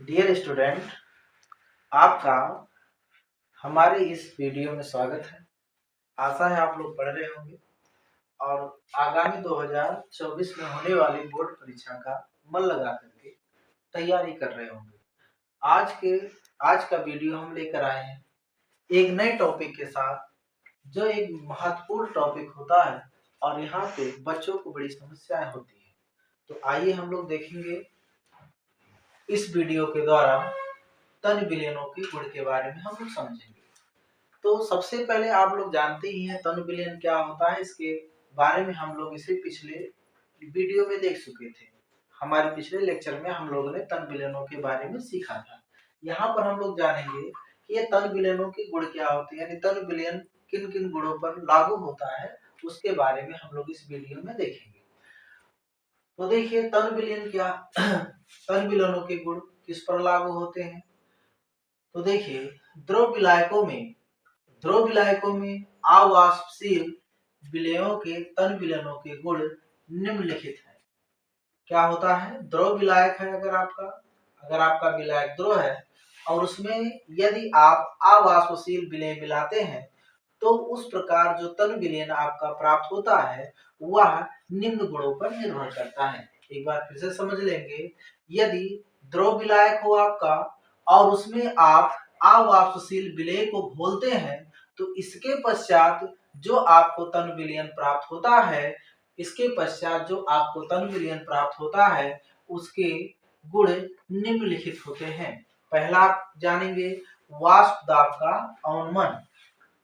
Dear student, आपका हमारे इस वीडियो में स्वागत है। आशा है आप लोग पढ़ रहे होंगे और आगामी 2024 में होने वाली बोर्ड परीक्षा का मन लगा करके तैयारी कर रहे होंगे। आज का वीडियो हम लेकर आए हैं एक नए टॉपिक के साथ, जो एक महत्वपूर्ण टॉपिक होता है और यहाँ पे बच्चों को बड़ी समस्याएं होती है। तो आइए हम लोग देखेंगे इस वीडियो के द्वारा तन विलयनों के गुण के बारे में हम लोग समझेंगे। तो सबसे पहले आप लोग जानते ही हैं तन विलयन क्या होता है। इसके बारे में हम लोग इसे पिछले वीडियो में देख चुके थे। हमारे पिछले लेक्चर में हम लोगों ने तन विलयनों के बारे में सीखा था। यहाँ पर हम लोग जानेंगे कि ये तन विलयनों के गुण क्या होते हैं, यानी तन विलयन किन किन गुणों पर लागू होता है, उसके बारे में हम लोग इस वीडियो में देखेंगे। तो देखिए तन विलयन क्या तन विलयनों के गुण किस पर लागू होते हैं। तो देखिए द्रव विलायकों में अवाष्पशील विलयों के तन विलयनों के गुण निम्नलिखित हैं। क्या होता है, द्रव विलायक है, अगर आपका विलायक द्रव है और उसमें यदि आप अवाष्पशील विलय मिलाते हैं तो उस प्रकार जो तन विलयन आपका प्राप्त होता है वह निम्न गुणों पर निर्भर करता है। एक बार फिर से समझ लेंगे, यदि द्रव विलायक हो आपका और उसमें आप अवाष्पशील विलय को घोलते हैं तो इसके पश्चात जो आपको तन विलयन प्राप्त होता है उसके गुण निम्नलिखित होते हैं। पहला आप जानेंगे वाष्प दाब का अवनमन,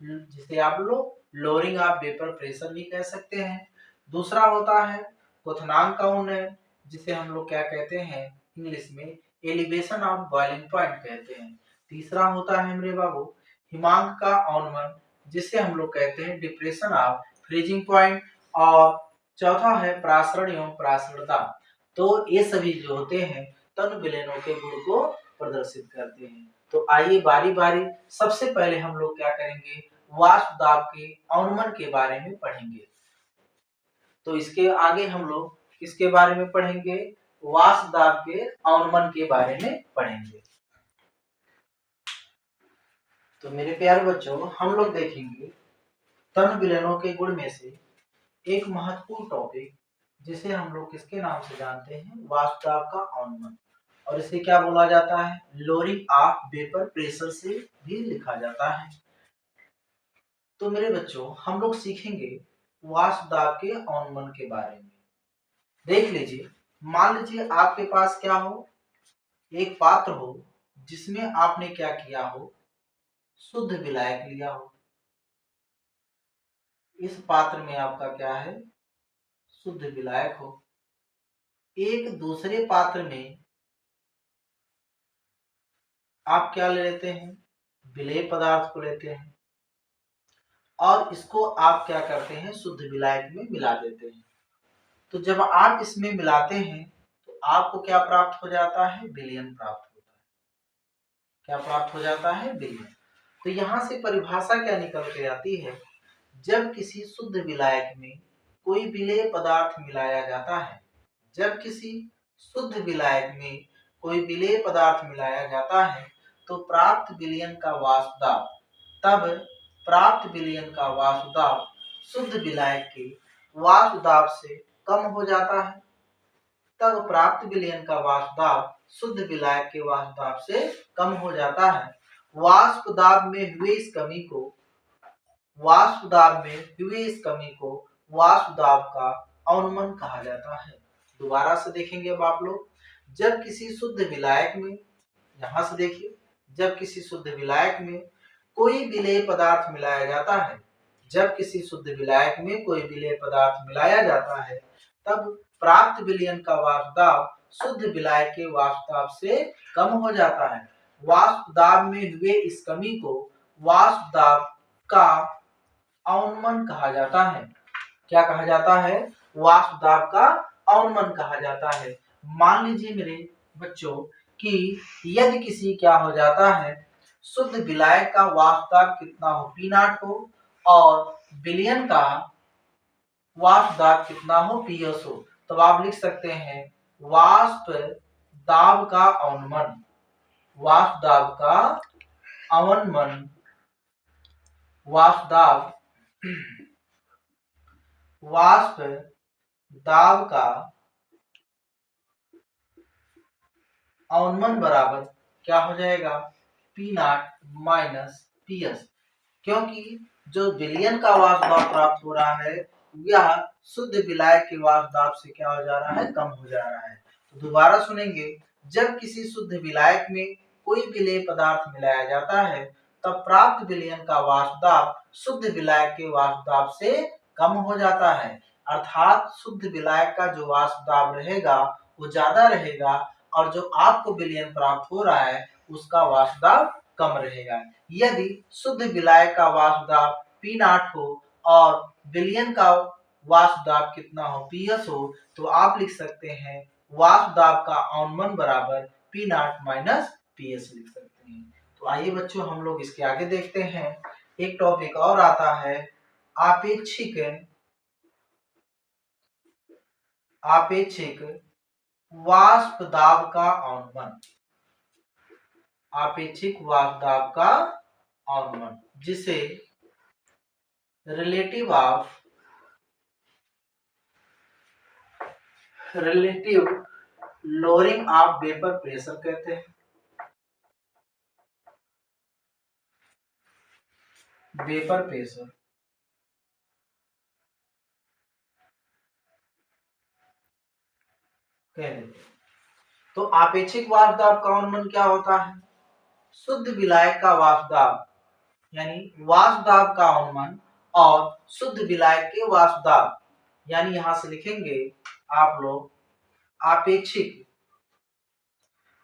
जिसे आप लोग लोअरिंग ऑफ वेपर प्रेशर भी कह सकते हैं। दूसरा होता है क्वथनांक का उन्नयन, जिसे हम लोग क्या कहते हैं इंग्लिश में एलिवेशन ऑफ बॉइलिंग पॉइंट कहते हैं। तीसरा होता है मेरे बाबू हिमांक का अवनमन, जिसे हम लोग कहते हैं डिप्रेशन ऑफ फ्रीजिंग पॉइंट। और चौथा है प्रासरण एवं प्रासरणता। तो ये सभी जो होते हैं तन विलयनों के गुण को प्रदर्शित करते हैं। तो आइए बारी बारी सबसे पहले हम लोग क्या करेंगे, वाष्प दाब के अवनमन के बारे में पढ़ेंगे। तो इसके आगे हम लोग किसके बारे में पढ़ेंगे, वाष्प दाब के अवनमन के बारे में पढ़ेंगे। तो मेरे प्यारे बच्चों, हम लोग देखेंगे तन विलयनों के गुण में से एक महत्वपूर्ण टॉपिक, जिसे हम लोग किसके नाम से जानते हैं, वाष्प दाब का अवनमन, और इसे क्या बोला जाता है, लोअरिंग ऑफ वेपर प्रेशर से भी लिखा जाता है। तो मेरे बच्चों, हम लोग सीखेंगे वाष्प दाब के अवनमन के बारे में। देख लीजिए, मान लीजिए आपके पास क्या हो, एक पात्र हो जिसमें आपने क्या किया हो, शुद्ध विलायक लिया हो। इस पात्र में आपका क्या है, शुद्ध विलायक हो। एक दूसरे पात्र में आप क्या ले लेते हैं, विलेय पदार्थ को लेते हैं और इसको आप क्या करते हैं, शुद्ध विलायक में मिला देते हैं। तो जब आप इसमें मिलाते हैं तो आपको क्या प्राप्त हो जाता है, विलयन प्राप्त होता है। क्या प्राप्त हो जाता है, विलयन। तो यहाँ से परिभाषा क्या निकल के आती है, जब किसी शुद्ध विलायक में कोई विलेय पदार्थ मिलाया जाता है, जब किसी शुद्ध विलायक में कोई विलेय पदार्थ मिलाया जाता है तो प्राप्त विलयन का वाष्प दाब, तब प्राप्त विलयन का वाष्प दाब शुद्ध विलायक के वाष्प दाब से कम हो जाता है। तब प्राप्त विलयन का वाष्प दाब शुद्ध विलायक के वाष्प दाब से कम हो जाता है। वाष्प दाब में हुए इस कमी को वाष्प दाब का अवनमन कहा जाता है। दोबारा से देखेंगे अब आप लोग, जब किसी शुद्ध विलायक में, यहां से देखिए, जब किसी शुद्ध विलायक में कोई विलेय पदार्थ मिलाया जाता है, जब किसी शुद्ध विलायक में कोई विलेय पदार्थ मिलाया जाता है तब प्राप्त विलयन का वाष्प दाब शुद्ध विलायक के वाष्प दाब से कम हो जाता है। वाष्प दाब में हुए इस कमी को वाष्प दाब का अवनमन कहा जाता है। क्या कहा जाता है, वाष्प दाब का अवनमन कहा जाता है। मान लीजिए मेरे बच्चों कि यदि किसी क्या हो जाता है, शुद्ध विलायक का वाष्प दाब कितना हो, P0 हो, और विलयन का वाष्प दाब कितना हो, PS हो, तो आप लिख सकते हैं वाष्प दाब का अवनमन। वाष्प दाब का अवनमन, वाष्प दाब वाष्प दाब का अवनमन बराबर क्या हो जाएगा, P naught minus P S, क्योंकि जो विलयन का वाष्प दाब प्राप्त हो रहा है यह शुद्ध विलायक के वाष्प दाब से क्या हो जा रहा है, कम हो जा रहा है। तो दोबारा सुनेंगे, जब किसी शुद्ध विलायक में कोई विलेय पदार्थ मिलाया जाता है तब प्राप्त विलयन का वाष्प दाब शुद्ध विलायक के वाष्प दाब से कम हो जाता है, अर्थात शुद्ध विलायक का जो वाष्प दाब रहेगा वो ज्यादा रहेगा और जो आपको विलयन प्राप्त हो रहा है उसका वाष्प दाब कम रहेगा। यदि शुद्ध विलायक का वाष्प दाब पी नॉट हो और विलयन का वाष्प दाब कितना हो, पीएस हो, तो आप लिख सकते हैं वाष्प दाब का अवनमन बराबर पी नॉट माइनस पीएस लिख सकते हैं। तो आइए बच्चों हम लोग इसके आगे देखते हैं। एक टॉपिक और आता है आपेक्षिक वाष्प दाब का अवनमन, आपेक्षिक वाष्प दाब का अवनमन, जिसे relative lowering of vapour pressure कहते हैं। वेपर प्रेशर कह देते हैं। तो आपेक्षिक वाष्प दाब का अवनमन क्या होता है, शुद्ध विलायक का वाष्प दाब यानी वाष्प दाब का अवनमन और शुद्ध विलायक के वाष्प दाब, यानी यहां से लिखेंगे आप लोग आपेक्षिक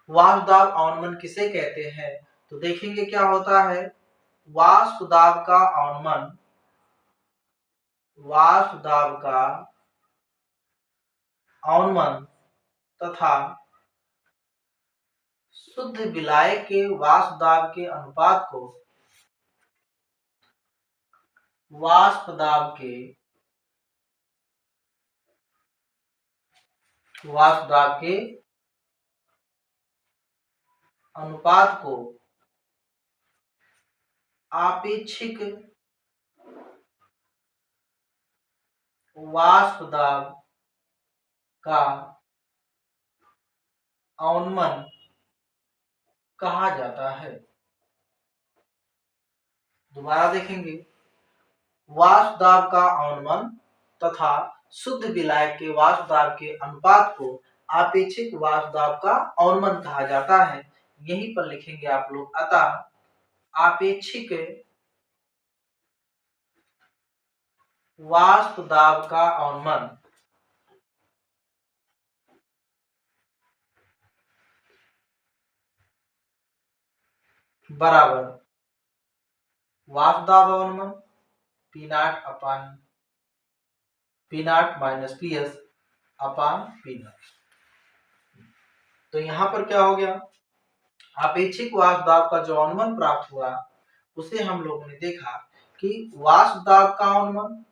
वाष्प दाब अवनमन किसे कहते हैं। तो देखेंगे क्या होता है, वाष्प दाब का अवनमन, वाष्प दाब का अवनमन तथा शुद्ध विलायक के वाष्प दाब के अनुपात को वाष्प दाब के अनुपात को आपेक्षिक वाष्प दाब का अवनमन कहा जाता है। दोबारा देखेंगे, वाष्प दाब का अवनमन तथा शुद्ध विलायक के वाष्प दाब के अनुपात को आपेक्षिक वाष्प दाब का अवनमन कहा जाता है। यहीं पर लिखेंगे आप लोग, अतः आपेक्षिक वाष्प दाब का अवनमन बराबर वाष्प दाब अवनमन पी नॉट अपान P naught minus P S अपान पी नॉट। तो यहां पर क्या हो गया, आपेक्षिक वाष्प दाब का जो अवनमन प्राप्त हुआ उसे हम लोगों ने देखा कि वाष्प दाब का अवनमन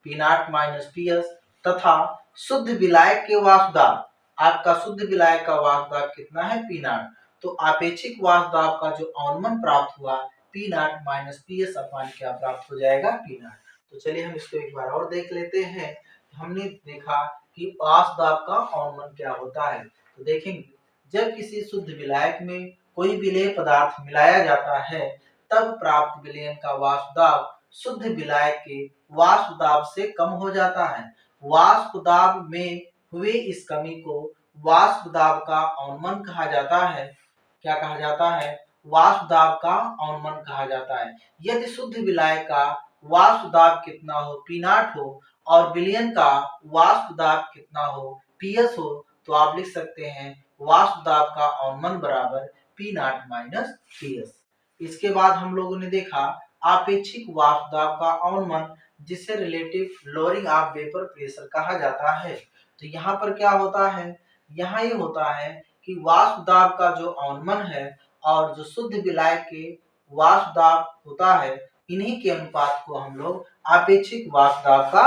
P naught minus P S तथा शुद्ध विलायक के वाष्प दाब, आपका शुद्ध विलायक का वाष्प दाब कितना है, पी नॉट, तो आपेक्षिक वाष्प दाब का जो अवनमन प्राप्त हुआ P naught minus P S अपान क्या प्राप्त हो जाएगा, पी नॉट। तो चलिए हम इसको एक बार और देख लेते हैं। हमने देखा कि वाष्प दाब का अवनमन क्या होता है। तो देखेंगे, जब किसी शुद्ध विलायक में कोई विलेय पदार्थ मिलाया जाता है तब प्राप्त विलयन का वाष्प दाब शुद्ध विलायक के वाष्प दाब से कम हो जाता है। वाष्प दाब में हुए इस कमी को वाष्प दाब का अवनमन कहा जाता है। क्या कहा जाता है, वाष्प दाब का अवनमन कहा जाता है। यदि शुद्ध विलायक का वाष्प दाब कितना हो, पी नॉट हो, और विलयन का वाष्प दाब कितना हो, पीएस हो, तो आप लिख सकते हैं वाष्प दाब का अवनमन बराबर पी नॉट माइनस पीएस। इसके बाद हम लोगों ने देखा आपेक्षिक वाष्प दाब का अवनमन, जिसे relative lowering of vapour pressure कहा जाता है। तो यहाँ पर क्या होता है, यहाँ ये होता है कि वाष्प दाब का जो अवनमन है और जो शुद्ध विलायक के वाष्प दाब होता है, इन्हीं के अनुपात को हम लोग आपेक्षिक वाष्प दाब का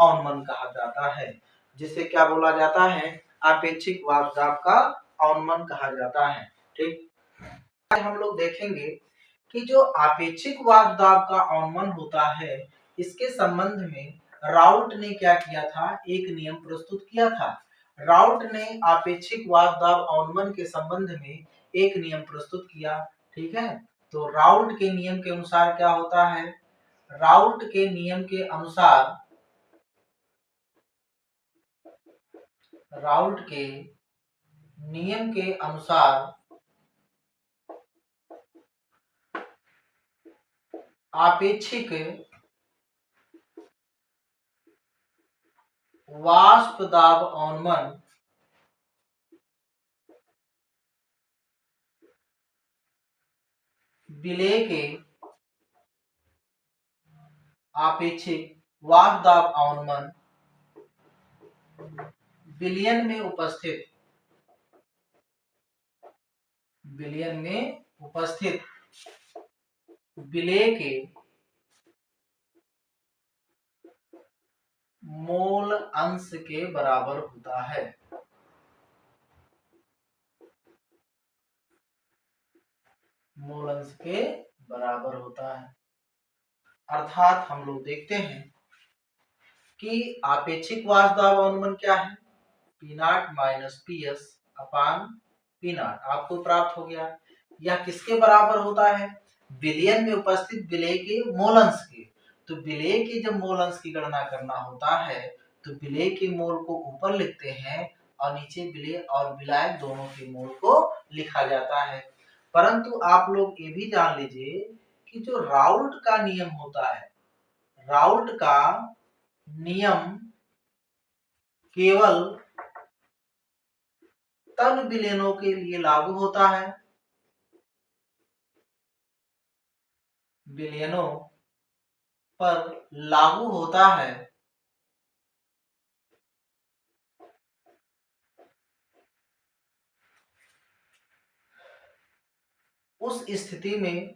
अवनमन कहा जाता है, जिसे क्या बोला जाता है, आपेक्षिक वाष्प दाब का अवनमन कहा जाता है। ठीक, हम लोग देखेंगे कि जो आपेक्षिक वाष्प दाब का अवनमन होता है, इसके संबंध में राउल्ट ने क्या किया था, एक नियम प्रस्तुत किया था। राउल्ट ने आपेक्षिक वाष्प दाब अवनमन के संबंध में एक नियम प्रस्तुत किया। ठीक है, तो राउल्ट के नियम के अनुसार क्या होता है, राउल्ट के नियम के अनुसार, राउल्ट के नियम के अनुसार आपेक्षिक वाष्प दाब अवनमन विलेय के आपेक्षिक वाष्प दाब अवनमन विलयन में उपस्थित, विलयन में उपस्थित विलेय के मोल अंश के बराबर होता है। मोल अंश के बराबर होता है। अर्थात हम लोग देखते हैं कि आपेक्षिक वाष्प दाब अवनमन क्या है, P naught minus P S अपान पी नॉट आपको प्राप्त हो गया। यह किसके बराबर होता है, विलयन में उपस्थित विलेय के मोल अंश के। तो विलेय के जब मोल अंश की गणना करना होता है तो विलेय के मोल को ऊपर लिखते हैं और नीचे विलेय और विलायक दोनों के मोल को लिखा जाता है। परंतु आप लोग ये भी जान लीजिए कि जो राउल्ट का नियम होता है, राउल्ट का नियम केवल तन विलयनों के लिए लागू होता है, विलयनों पर लागू होता है। उस स्थिति में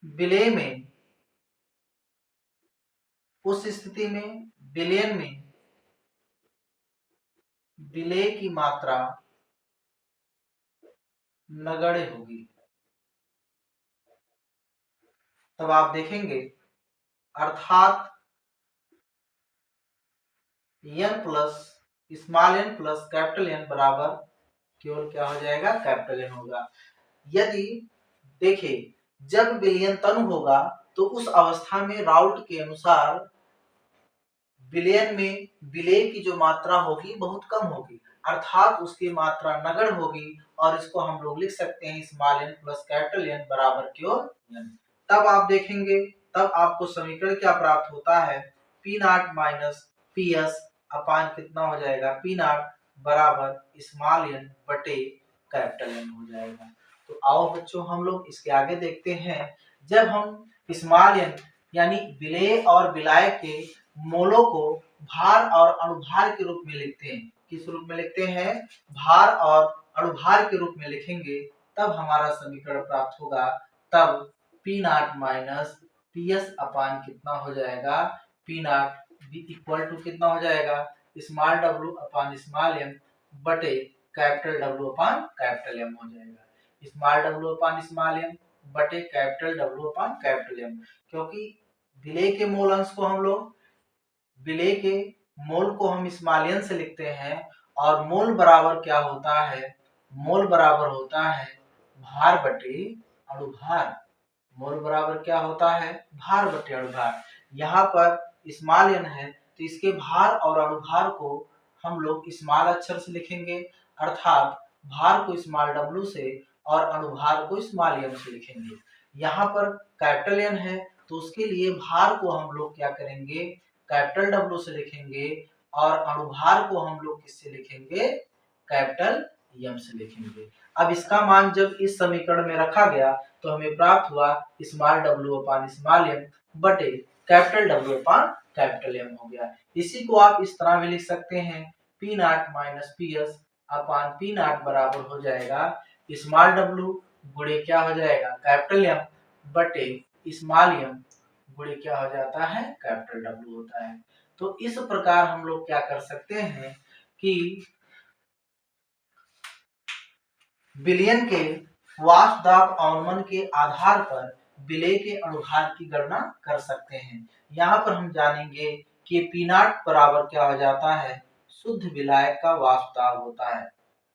विलय में, उस स्थिति में विलयन में विलय की मात्रा नगण्य होगी। तब आप देखेंगे अर्थात n plus small n plus capital N बराबर केवल क्या हो जाएगा, कैपिटल N होगा। यदि देखिए जब विलयन तन होगा तो उस अवस्था में राउल्ट के अनुसार विलयन में विलेय की जो मात्रा होगी बहुत कम होगी, अर्थात उसकी मात्रा नगण्य होगी और इसको हम लोग लिख सकते हैं small n plus capital N बराबर केवल n। तब आप देखेंगे, तब आपको समीकरण क्या प्राप्त होता है, P naught minus P S अपान कितना हो जाएगा, पी नॉट बराबर स्मॉल n बटे कैपिटल N हो जाएगा। तो आओ बच्चों हम लोग इसके आगे देखते हैं। जब हम स्मॉल n यानी विलेय और विलायक के मोलों को भार और अणुभार के रूप में लिखते हैं, किस रूप में लिखते हैं, भार और अणुभार के रूप में लिखेंगे, तब हमारा समीकरण प्राप्त होगा। तब P naught minus P S अपान कितना हो जाएगा, पी नॉट इक्वल टू कितना हो जाएगा, small W upon small M बटे capital W upon capital M हो जाएगा। Small W upon small M बटे capital W upon capital M, क्योंकि विलेय के मोल अंश को हम लोग, विलेय के मोल को हम स्मॉल n से लिखते हैं और मोल बराबर क्या होता है, मोल बराबर होता है भार बटे अणुभार। मोल बराबर क्या होता है, भार बटे अणुभार। यहाँ पर स्मॉल n है तो इसके भार और अणुभार को हम लोग स्मॉल अक्षर से लिखेंगे, अर्थात भार को स्मॉल w से और अणुभार को स्मॉल m से लिखेंगे। यहाँ पर कैपिटल N है तो उसके लिए भार को हम लोग क्या करेंगे, कैपिटल W से लिखेंगे और अणुभार को हम लोग किससे लिखेंगे, कैपिटल M से लिखेंगे। अब इसका मान जब इस समीकरण में रखा गया तो हमें प्राप्त हुआ स्मॉल w अपान स्मॉल m बटे कैपिटल W अपान कैपिटल M हो गया। इसी को आप इस तरह भी लिख सकते हैं, P naught minus P S अपान पी नॉट बराबर हो जाएगा स्मॉल w गुणे क्या हो जाएगा, कैपिटल M बटे स्मॉल m गुणे क्या हो जाता है, कैपिटल W होता है। तो इस प्रकार हम लोग क्या कर सकते हैं कि विलयन के वाष्प दाब अवनमन के आधार पर विलेय के अनुभाग की गणना कर सकते हैं। यहाँ पर हम जानेंगे कि P0 बराबर क्या हो जाता है, शुद्ध विलायक का वाष्प दाब होता है।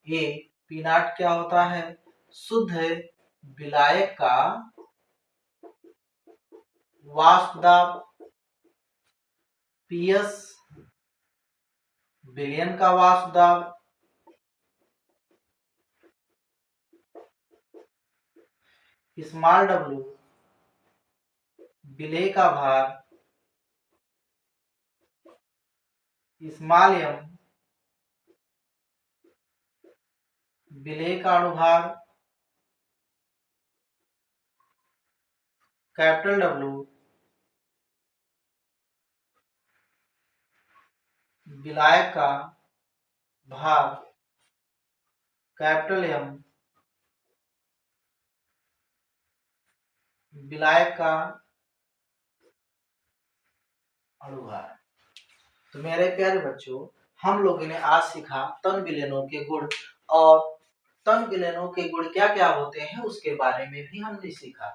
ये P0 क्या होता है, शुद्ध विलायक का वाष्प दाब, PS विलयन का वाष्प दाब, स्मॉल w विलेय का भार, स्मॉल m विलेय का अनुभार, कैपिटल W विलायक का भार, कैपिटल M विलायक का अनुभार। तो मेरे प्यारे बच्चों, हम लोगों ने आज सीखा तन विलयनों के गुण, और तन विलयनों के गुण क्या क्या होते हैं उसके बारे में भी हमने सीखा।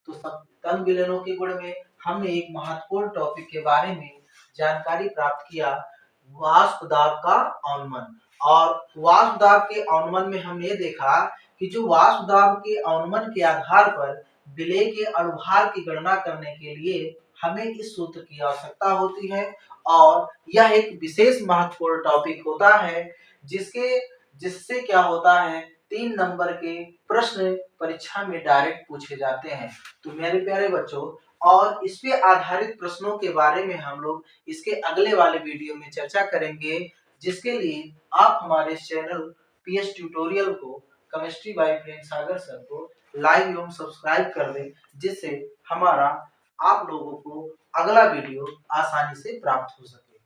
तो तन विलयनों के गुण में हमने एक महत्वपूर्ण टॉपिक के बारे में जानकारी प्राप्त किया, वाष्प दाब का अवनमन। और वाष्प दाब के अवनमन में हमने देखा कि जो वाष्प दाब के अवनमन के आधार पर विलेय के अनुभार की गणना करने के लिए हमें इस सूत्र की आवश्यकता होती है, और यह एक विशेष महत्वपूर्ण टॉपिक होता है जिससे क्या होता है, 3 नंबर के प्रश्न परीक्षा में डायरेक्ट पूछे जाते हैं। तो मेरे प्यारे बच्चों, और इस पे आधारित प्रश्नों के बारे में हम लोग इसके अगले वाले वीडियो में चर्चा करेंगे, जिसके लिए आप हमारे चैनल PS ट्यूटोरियल को, chemistry bye Prem Sagar sir को लाइक एवं सब्सक्राइब कर दें, जिससे हमारा आप लोगों को अगला वीडियो आसानी से प्राप्त हो सके।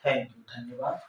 थैंक यू, धन्यवाद।